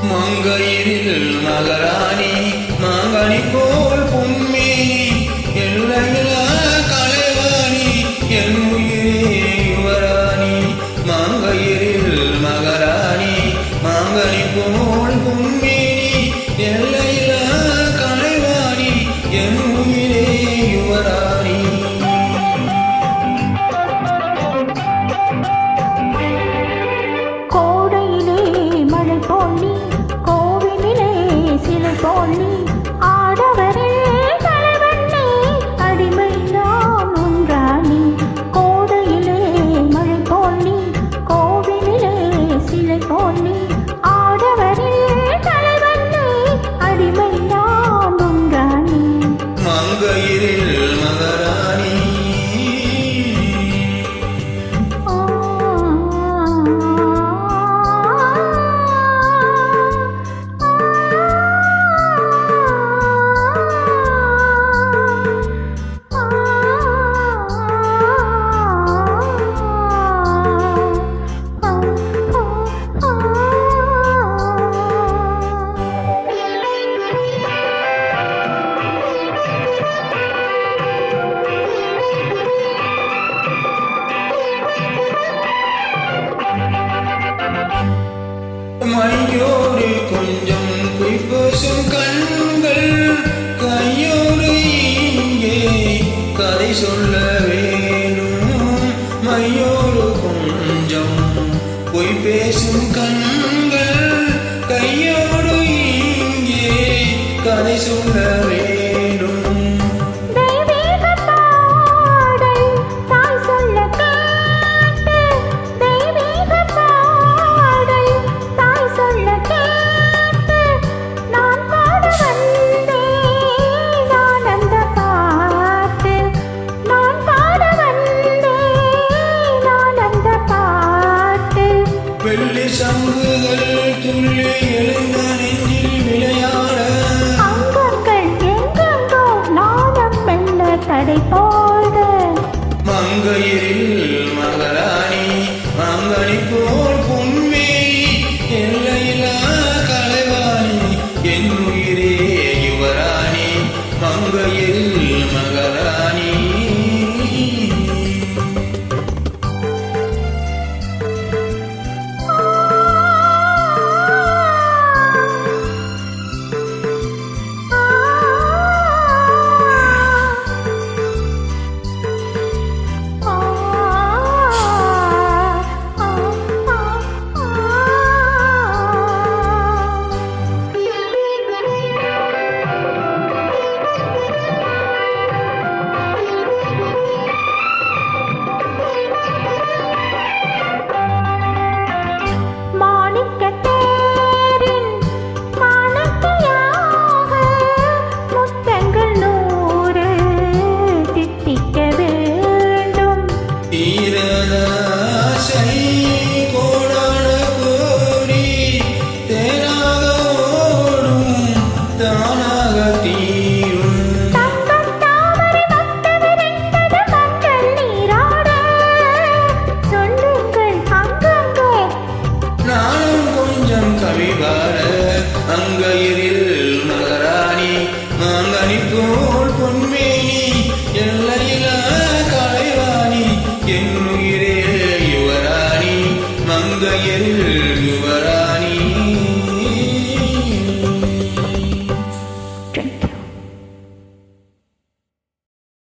மங்கையில் மகராணி மாங்கனி போல் பொன்மேனி எல்லையிலா கலைவாணி என் உயிரே யுவராணி. மங்கையில் மகராணி மாங்கனி போல் பொன்மேனி எல்லையிலா கலைவாணி என் உயிரே யுவராணி. போலி ஆடவரில் தலைவண்ணே அடிமை நான் ஒன்றானி. கோடையிலே மழை போலி கோவிலிலே சிலை போலி ஆடவரில் தலைவண்ணே அடிமை நான் ஒன்றானி. மங்கையில் மகராணி மையோடு கொஞ்சம் பொய்பேசும் கண்கள் கையோடு இங்கே கதை சொல்ல வேணும். மையோடு கொஞ்சம் பொய்பேசும் கண்கள் கையோடு இங்கே கதை சொல்ல வேணும். வெள்ளி சங்குகள் துள்ளி எழுந்த நெஞ்சில் விளையாட அங்கங்கள் எங்கெங்கோ நாதம் மெல்ல தடை போட மங்கையில்